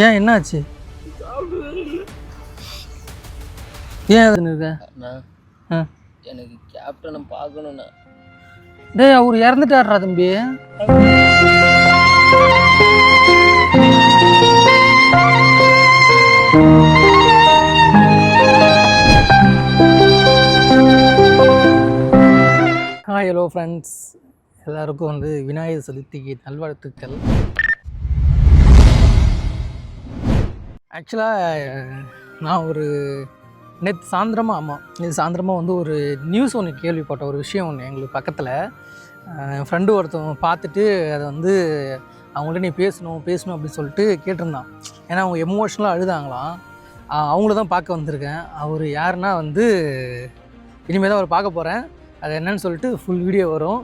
ஏன் என்னாச்சு? ஏன் அது இருக்க? எனக்கு கேப்டனை பார்க்கணுண்ணா. டேய் அவர் இறந்துட்டாரா தம்பி? ஹாய் ஹலோ ஃப்ரெண்ட்ஸ், எல்லாருக்கும் வந்து விநாயகர் சதுர்த்திக்கு நல்வாழ்த்துக்கள். ஆக்சுவலாக நான் ஒரு நேற்று சாயந்தரமாக வந்து ஒரு நியூஸ் ஒன்று கேள்விப்பட்ட ஒரு விஷயம் ஒன்று எங்களுக்கு பக்கத்தில் என் ஃப்ரெண்டு ஒருத்தவங்க பார்த்துட்டு அதை வந்து அவங்கள்ட்ட நீ பேசணும் அப்படின்னு சொல்லிட்டு கேட்டிருந்தான். ஏன்னா அவங்க எமோஷ்னலாக அழுதாங்களாம். அவங்கள தான் பார்க்க வந்திருக்கேன். அவர் யாருன்னா வந்து இனிமேல் தான் அவர் பார்க்க போகிறேன். அது என்னன்னு சொல்லிட்டு ஃபுல் வீடியோ வரும்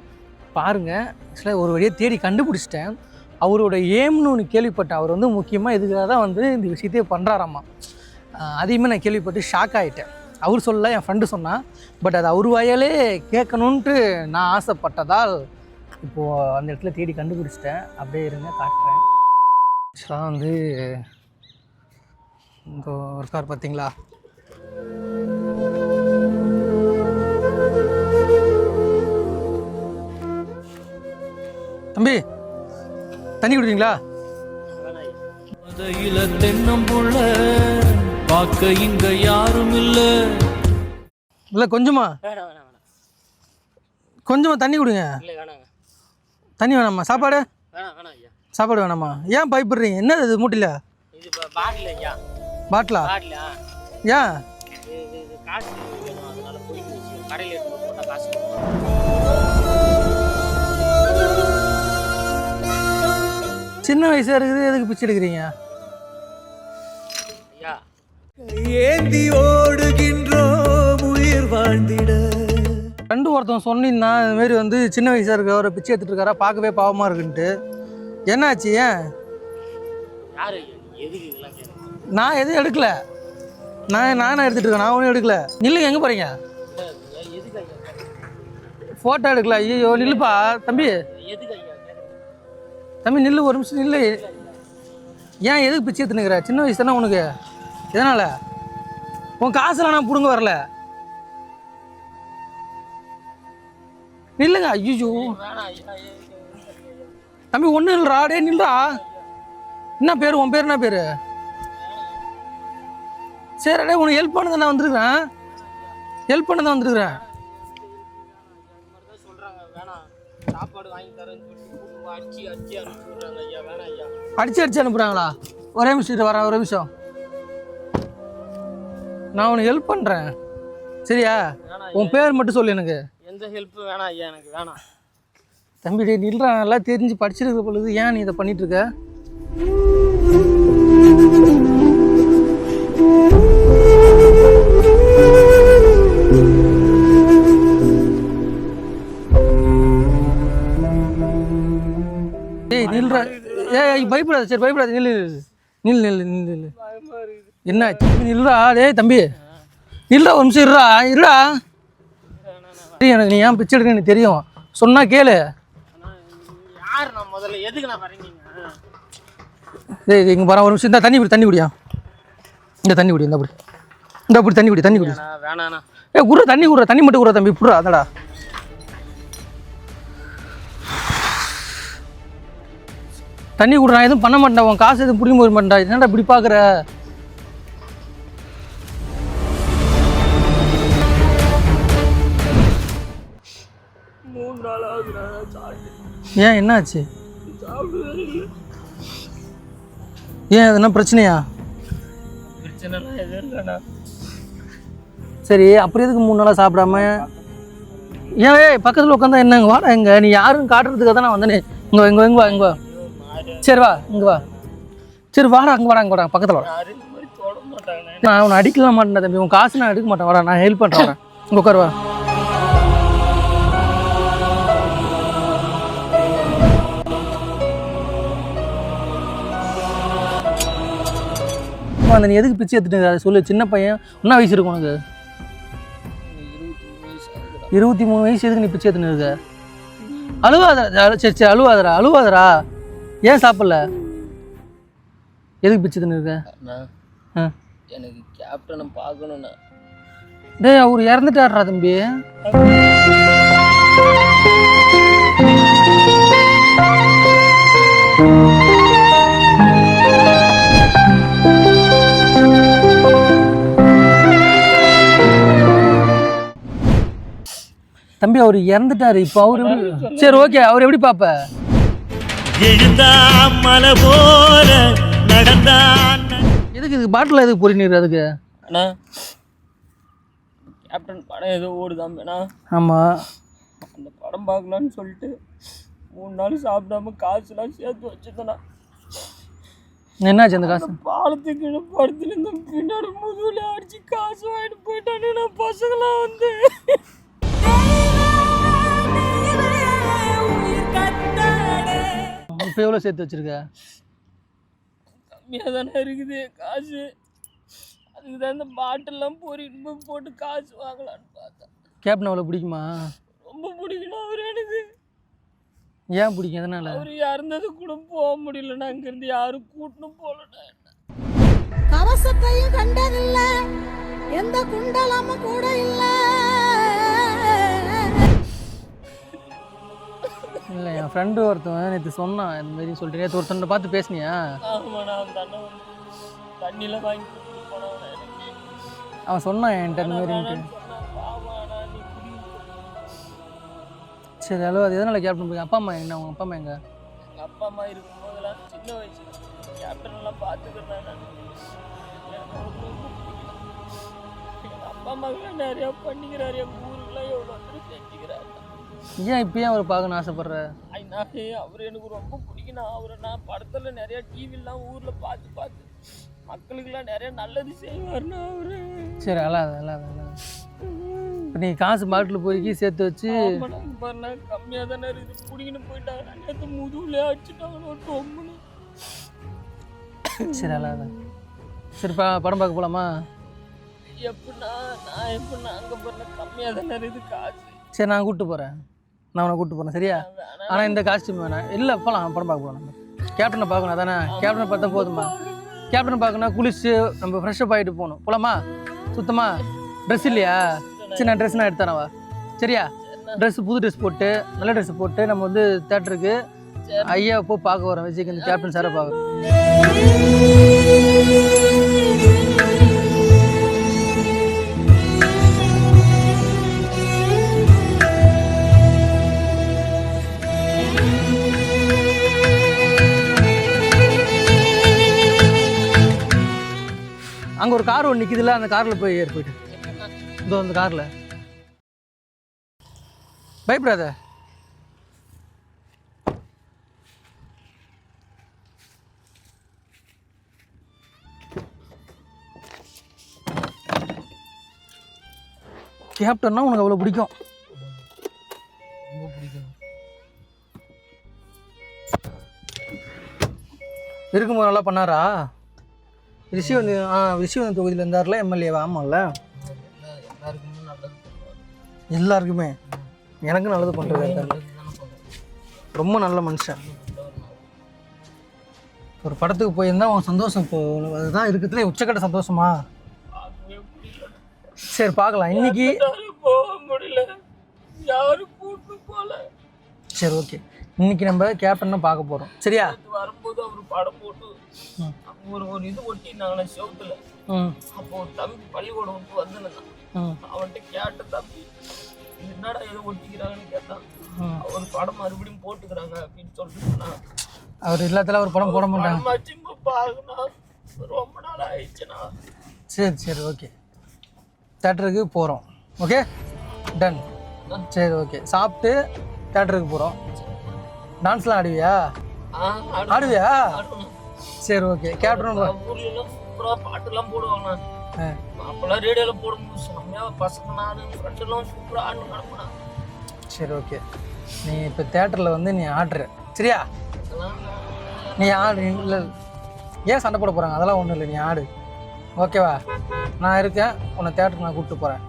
பாருங்கள். ஆக்சுவலாக ஒரு வழியாக தேடி கண்டுபிடிச்சிட்டேன். அவரோட ஏம்னு ஒன்று கேள்விப்பட்டேன். அவர் வந்து முக்கியமாக இதுக்காக தான் வந்து இந்த விஷயத்தையே பண்ணுறாராம்மா. அதையுமே நான் கேள்விப்பட்டு ஷாக் ஆகிட்டேன். அவர் சொல்ல, என் ஃப்ரெண்டு சொன்னான். பட் அது அவர் வாயாலே கேட்கணுன்ட்டு நான் ஆசைப்பட்டதால் இப்போது அந்த இடத்துல தேடி கண்டுபிடிச்சிட்டேன். அப்படியே இருங்க காட்டுறேன். ஆக்சுவலாக வந்து இந்த ஒரு கார் பார்த்தீங்களா? தம்பி தண்ணி குடிக்கிறீங்களா? தென்னம்புள்ள பார்க்க இங்க யாரும் இல்ல கொஞ்சமா தண்ணி குடிங்க. தண்ணி வேணாமா? சாப்பாடு வேணாமா? ஏன் பயப்படுறீங்க? என்ன இது மூட்டில? பாட்டிலா? ஏன்? சின்ன வயசா இருக்குது, எதுக்கு பிச்சை எடுக்கிறீங்க? ஏந்தி ஓடுகின்றோம் உயிர் வாழ்ந்திட. ரெண்டு ஒருத்தன் சொன்னீங்கன்னா இது மாதிரி வந்து சின்ன வயசா இருக்க ஒரு பிச்சை எடுத்துட்டு இருக்காரா, பார்க்கவே பாவமா இருக்குன்ட்டு. என்னாச்சு? ஏன்? நான் எதுவும் எடுக்கல. நானே எடுத்துட்டு இருக்கேன். நான் ஒன்றும் எடுக்கல. நில்லுங்க, எங்கே போறீங்க? ஃபோட்டோ எடுக்கல. ஐயோ நில்லுப்பா தம்பி. தம்பி நில்லு, ஒரு நிமிஷம் நில்லு. ஏன் எதுக்கு பிச்சை எடுத்துனுக்கிற? சின்ன வயசு தானே உனக்கு. எதனால்? உன் காசுலாம் நான் பிடுங்க வரல. நில்லுங்க. ஐயோ தம்பி ஒன்றும் இல்லைடா. டே நில்றா. என்ன பேர்? உன் பேர் என்ன பேர்? சரி டே, உனக்கு ஹெல்ப் பண்ண தான் வந்துருக்கிறேன். அடிச்சு அனுப்புறாங்களா? ஒரே நிமிஷம் வரேன், ஒரு நிமிஷம். நான் உனக்கு ஹெல்ப் பண்ணுறேன், சரியா? உன் பேர் மட்டும் சொல்லு எனக்கு. எந்த ஹெல்ப் வேணாம் ஐயா, எனக்கு வேணாம். தம்பி டே நில்றா, நல்லா தெரிஞ்சு படிச்சிருக்க பொழுது ஏன் நீ இதை பண்ணிட்டு இருக்க? ஏய் நில்றா. ஏய் பயப்படாத. சரி பயப்படாத. நில்லு. என்ன நில்றா? டேய் தம்பி நில்றா, ஒரு நிமிஷம் இருடா. எனக்கு நீ ஏன் பிச்சை எடுக்க எனக்கு தெரியும். சொன்னா கேளு. டேய் இங்கே பாரு, ஒரு நிமிஷம். இந்த தண்ணி குடியா. இந்த தண்ணி குடி. தண்ணி குடி. ஏ குடுற தண்ணி மட்டும் குடுற தம்பி. புடுறா அதடா. தண்ணி குடுறா. நான் எதுவும் பண்ண மாட்டேன். உன் காசு எதுவும் பிடிக்க போக மாட்டேன். என்னடா இப்படி பார்க்குற? ஏன் என்னாச்சு? ஏன் எதுனா பிரச்சனையா? சரி அப்புறம் எதுக்கு 3 நாளாக சாப்பிடாம? ஏன் பக்கத்தில் உட்காந்தா என்னங்க? வாடா எங்க நீ யாரும் காட்டுறதுக்காக தான் நான் வந்தேனே. இங்கே வா. சரி வா, இங்கே வா. சரி வாடா, அங்கே வாடா பக்கத்தில் வாடா. நான் உன்னை அடிக்கலாம் மாட்டேன் தம்பி. உன் காசு நான் எடுக்க மாட்டேன். வாடா, நான் ஹெல்ப் பண்ணுறேன். இங்கே உட்காருவா. அந்த நீ எதுக்கு பிச்சை எடுத்துட்டு அதை சொல்லு. சின்ன பையன், என்ன வயசு இருக்கும் உனக்கு? 23 வயசு. எதுக்கு நீ பிச்சை எடுத்துன்னு இருக்க? அழுவாதரா. சரி அழுவாதரா. ஏன் சாப்பிடல? எதுக்கு பிச்சு தின்னு இருக்க? அண்ணா ஆ எனக்கு கேப்டனை பார்க்கணுண்ணா. டேய் அவர் இறந்துட்டாருடா தம்பி. தம்பி அவர் இறந்துட்டாரு. இப்போ அவர் எப்படி? சரி ஓகே, அவர் எப்படி பார்ப்ப? எழுந்தா மலை போல நடந்தான். எதுக்கு இது பாட்டில் எதுக்கு பொறினீர் அதுக்கு? அண்ணா கேப்டன் படம் ஏதோ ஓடுதாம்பேண்ணா. ஆமாம். அந்த படம் பார்க்கலான்னு சொல்லிட்டு 3 நாள் சாப்பிடாம காசுலாம் சேர்த்து வச்சுருந்தேண்ணா. என்னாச்சு அந்த காசு? பாலத்துக்கு படத்துல இந்த பின்னாடி முதுகுல அடிச்சு காசு வாங்கிட்டு போயிட்டானுண்ணா பசங்களாம் வந்து. இப்போ எவ்வளோ சேர்த்து வச்சிருக்க? கம்மியாக தானே இருக்குது காசு. அதுக்கு தான் இந்த பாட்டெல்லாம் பொறிட்டு போட்டு காசு வாங்கலான்னு பார்த்தேன். கேப்டன் அவ்வளோ பிடிக்குமா? ரொம்ப பிடிக்கணும் அவர் எனக்கு. ஏன் பிடிக்கும்? எதனால? அவர் இறந்தது கூட போக முடியலண்ணா. அங்கேருந்து யாரும் கூட்டணும் போலண்ணா. கவசத்தையும் கண்டதில்ல, எந்த குண்டலமும் கூட இல்லை. இல்லை, என் ஃப்ரெண்டு ஒருத்தவன் நேற்று சொன்னான் இந்த மாதிரி சொல்லிட்டு. நேற்று ஒருத்தனை பார்த்து பேசுனியா? ஆமாண்ணா, அந்த அண்ணன் வந்து தண்ணியில் வாங்கி கொடுத்துட்டு போனவன் எனக்கு. அவன் சொன்னான் என்கிட்ட இந்த மாதிரி. சரி அளவு அது எதனால கேப்டன் போய்? அப்பா அம்மா என்ன? அவங்க அப்பா அம்மா எங்க? எங்கள் அப்பா அம்மா இருக்கும்போதெல்லாம் சின்ன வயசுல கேப்டன் எல்லாம் பார்த்துக்கிறேன் நான். எங்கள் அப்பா அம்மாக்கெல்லாம் நிறையா பண்ணிக்கிறாரு. எங்கள் ஊருக்குலாம் எவ்வளோ பேர் செஞ்சுக்கிறாரு. ஏன் இப்பயும் அவர் பார்க்கணும்னு ஆசைப்படுற? அவர் எனக்கு ரொம்ப பிடிக்கணும். அவரை நான் படத்தில் நிறையா டிவிலாம் ஊரில் பார்த்து மக்களுக்கெல்லாம் நிறைய நல்லது செய்வார்ண்ணா அவரு. சரி அல்லாத இப்போ நீ காசு பாட்டில் போய் சேர்த்து வச்சு பாருண்ணா கம்மியாக தானே இருக்குது. பிடிக்கணும் போயிட்டாங்க. நேற்று முதுகுலே அடிச்சுட்டாங்க டொம்முன்னு. சரி அல்லாத. சரி படம் பார்க்க போகலாமா? எப்படின்னா நான் எப்படின்னா அங்கே பாருண்ணா கம்மியாக தானே இருக்குது காசு. சரி நான் கூப்பிட்டு போகிறேன். நான் உன்னை கூப்பிட்டு போகிறேன் சரியா? ஆனால் இந்த காஸ்ட்யூம் வேணாம். இல்லை போகலாம், படம் பார்க்க போகலாம். கேப்டனை பார்க்கணும் அதானே? கேப்டனை பார்த்தா போதுமா? கேப்டனை பார்க்கணும் குளிச்சு நம்ம ஃப்ரெஷ்ஷப் ஆகிட்டு போகணும். போகலாமா? சுத்தமாக ட்ரெஸ் இல்லையா? சரி நான் ட்ரெஸ் நான் எடுத்துறேன் சரியா? ட்ரெஸ் புது ட்ரெஸ் போட்டு நல்ல ட்ரெஸ் போட்டு நம்ம வந்து தேட்டருக்கு ஐயா போய் பார்க்க வரோம். விஜய்க்கு கேப்டன் சாரை பார்க்குறோம். அங்கே ஒரு கார் ஒன்று நிற்கிதுல்ல, அந்த காரில் போய் ஏறி போயிட்டு இதோ அந்த காரில். பயப்படாத. கேப்டன்னா உனக்கு அவ்வளோ பிடிக்கும்? ரொம்ப பிடிக்கும். இருக்கும்போது நல்லா பண்ணாரா? ரிஷி வந்து தொகுதியில் இருந்தார்ல, எம்எல்ஏவா? ஆமாம்ல, எல்லாருக்குமே நல்லது பண்ணுவார். எல்லாருக்குமே. எனக்கு நல்லது பண்ணுறது ரொம்ப நல்ல மனுஷன். ஒரு படத்துக்கு போயிருந்தா உன் சந்தோஷம் இப்போ அதுதான் இருக்கிறதுல உச்சக்கட்ட சந்தோஷமா? சரி பார்க்கலாம் இன்னைக்கு. போக முடியல, யாரும் கூட்டு போல. சரி ஓகே, இன்னைக்கு நம்ம கேப்டனை பார்க்க போகிறோம் சரியா? வரும்போது அவர் படம் போட்டு ஒரு இது ஒட்டினாங்களே செவுத்துல. அப்போ ஒரு தம்பி பள்ளிக்கூடம் விட்டு வந்துருந்தான். அவன்கிட்ட கேட்ட தம்பி என்னடா ஏதோ ஒட்டிக்கிறாங்கன்னு கேட்டான். அவர் படம் மறுபடியும் போட்டுக்கிறாங்க அப்படின்னு சொல்லிட்டு சொன்னாங்க. அவர் எல்லாத்துல ஒரு படம் போட மாட்டாங்க. ரொம்ப நாள் ஆயிடுச்சுண்ணா. சரி சரி ஓகே, தேட்டருக்கு போகிறோம். Okay done. சரி ஓகே, சாப்பிட்டு தேட்டருக்கு போகிறோம். டான்ஸ்லாம் ஆடுவியா? ஆடுவியா? சரி ஓகே. கேப்டன் ஊர்லாம் சூப்பராக பாட்டுலாம் போடுவாங்க. அப்போல்லாம் ரேடியோவில் போடும்போது செம்மையாக பசங்க நான் ஃப்ரெண்ட்ஸ் எல்லாம் சூப்பராக ஆடு நடப்பேன். சரி ஓகே, நீ இப்போ தேட்டரில் வந்து நீ ஆடுற சரியா? நீ ஆடு. இல்லை ஏன் சண்டை போட போகிறாங்க? அதெல்லாம் ஒன்றும் இல்லை, நீ ஆடு ஓகேவா? நான் இருக்கேன், உன்னை தேட்டருக்கு நான் கூப்பிட்டு போகிறேன்.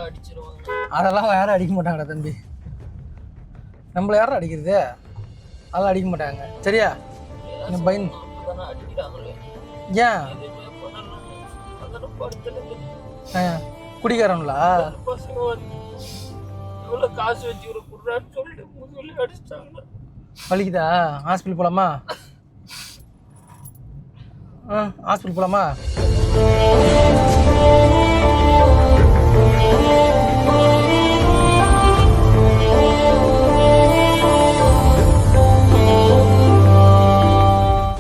அடிச்சிருவாங்க. அதெல்லாம் யாரும் அடிக்க மாட்டாங்கடா தம்பி. நம்மளை யாரும் அடிக்கிறது? அதெல்லாம் அடிக்க மாட்டாங்க சரியா? நீ தானே அடிக்கிறாங்களே, ஏன் எதுவுமே பண்ணணும். அதெல்லாம் படுத்துறது குடிக்காரங்களா? பசங்க வந்து எவ்வளோ காசு வச்சு ஒரு குடுறான்னு சொல்லிட்டு முதுகுல அடிச்சிட்டாங்க. வலிக்குதா? ஹாஸ்பிட்டல் போகலாமா? ஹாஸ்பிட்டல் போகலாமா?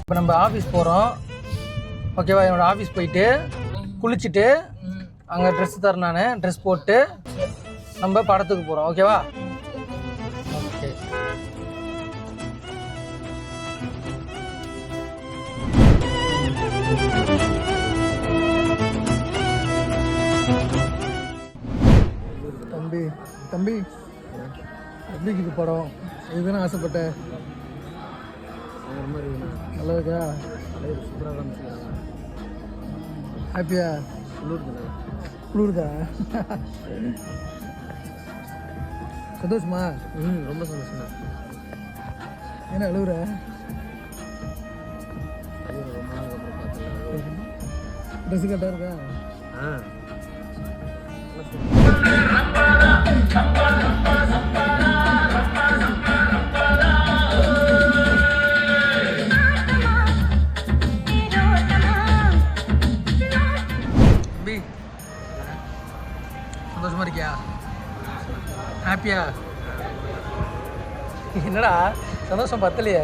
இப்போ நம்ம ஆஃபீஸ் போகிறோம், ஓகேவா? என்னோடய ஆஃபீஸ் போயிட்டு குளிச்சுட்டு அங்கே ட்ரெஸ் தரேன், நான் ட்ரெஸ் போட்டு நம்ம படத்துக்கு போகிறோம், ஓகேவா? ஓகே. தம்பி தம்பி எப்படி இது படம் இதுதானே ஆசைப்பட்டேன். நல்லா இருக்கா? ஹாப்பியா? குளிருதா? சந்தோஷமா? ரொம்ப சந்தோஷம். என்ன அழுகுற? ரொம்ப நாளுக்கு அப்புறம் பார்த்தேன். ட்ரெஸ் கரெக்டாக இருக்கா? தம்பி சந்தோஷமா இருக்கியா? ஹாப்பியா? என்னடா சந்தோஷம் பத்தலையே?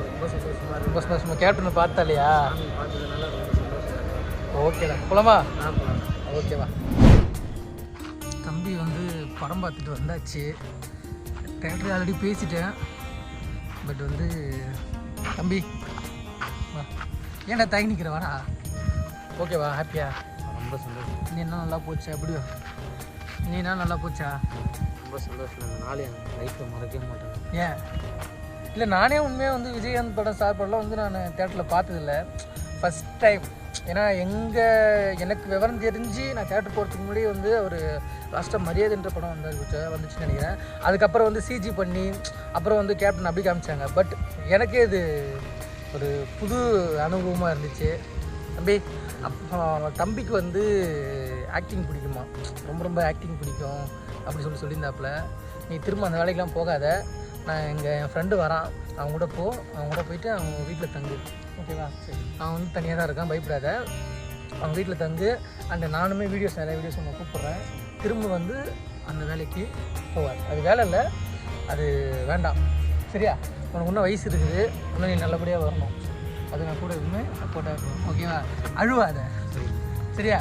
ரொம்ப சந்தோஷமா இருக்கு. ரொம்ப சந்தோஷமா. கேப்டனை பார்த்தா இல்லையா? பார்த்ததுனால ரொம்ப சந்தோஷம். ஓகேடா, போலாமா? போகலாம். ஓகேவா? தம்பி வந்து படம் பார்த்துட்டு வந்தாச்சு. தேட்டர் ஆல்ரெடி பேசிட்டேன். பட் வந்து தம்பி வா. ஏன்டா தயங்கி நிற்கிற? வாடா. ஓகேவா? ஹாப்பியா? ரொம்ப சந்தோஷம். நீ என்ன நல்லா போச்சா? எப்படியோ நீ என்ன நல்லா போச்சா? ரொம்ப சந்தோஷம். அந்த நாள் என் லைஃப்பில் மறக்கவே மாட்டேன். ஏன் இல்லை, நானே உண்மையாக வந்து விஜயகாந்த் படம் ஸ்டார் படம்லாம் வந்து நான் தேட்டரில் பார்த்ததில்ல, ஃபஸ்ட் டைம். ஏன்னா எனக்கு விவரம் தெரிஞ்சு நான் தேட்டர் போகிறதுக்கு முன்னாடி வந்து அவர் லாஸ்ட்டாக மரியாதைன்ற படம் வந்துச்சுன்னு நினைக்கிறேன். அதுக்கப்புறம் வந்து சிஜி பண்ணி அப்புறம் வந்து கேப்டன் அப்படி காமிச்சாங்க. பட் எனக்கே இது ஒரு புது அனுபவமாக இருந்துச்சு. தம்பி தம்பிக்கு வந்து ஆக்டிங் பிடிக்குமா? ரொம்ப ரொம்ப ஆக்டிங் பிடிக்கும் அப்படி சொல்லியிருந்தாப்புல. நீ திரும்ப அந்த வேலைக்கெலாம் போகாத, நான் என் ஃப்ரெண்டு வரான், அவங்க கூட அவங்க கூட போயிட்டு அவங்க வீட்டில் தங்கு, ஓகேவா? சரி. அவன் வந்து தனியாக தான் இருக்கான், பயப்படாத. அவங்க வீட்டில் தங்கு. அண்ட் நானுமே நிறைய வீடியோஸ் உன்னை கூப்பிட்றேன். திரும்ப வந்து அந்த வேலைக்கு போவார். அது வேலை இல்லை, அது வேண்டாம், சரியா? உனக்கு இன்னும் வயசு இருக்குது, இன்னும் நீ நல்லபடியாக வரணும். அது நான் கூட எதுவுமே சப்போர்ட்டாக இருக்கணும், ஓகேவா? அழுவாத, சரியா?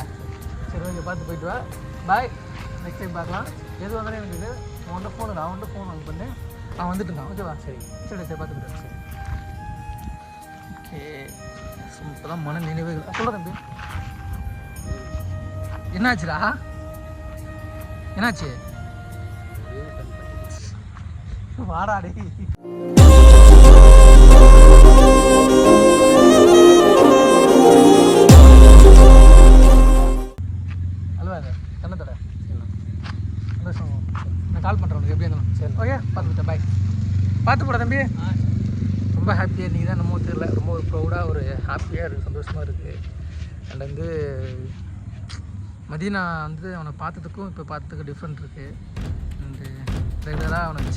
சரி, ஓகே, பார்த்து போயிட்டு வா. பாய். நெக்ஸ்ட் டைம் பார்க்கலாம். எது வந்தாலும் எனக்கு இது அவன்கிட்ட ஃபோன் வாங்க பண்ணு. அவன் வந்துட்டு இருக்கான், ஓகேவா? சரி பார்த்துக்கிட்டேன். சரி, ஓகே. இப்போ தான் மன நினைவுகள் சொல்ல. தம்பி என்னாச்சுடா? என்னாச்சு? வாடாடி. அழுவாத, கண்ணத்தோட சந்தோஷம். நான் கால் பண்ணுறேன் உனக்கு, எப்படி இருந்தாலும். சரி, ஓகே, பார்த்துக்கிட்டேன். பாய். பார்த்து போட தம்பி. ரொம்ப ஹாப்பியாக நீங்கள் தான் நம்ம தெரியல, ரொம்ப ஒரு ப்ரௌடாக ஒரு ஹாப்பியாக இருக்குது, சந்தோஷமாக இருக்குது. அண்ட் வந்து மதியம் நான் வந்து அவனை பார்த்ததுக்கும் இப்போ பார்த்ததுக்கும் டிஃப்ரெண்ட் இருக்குது. அண்டு ரெகுலராக அவனை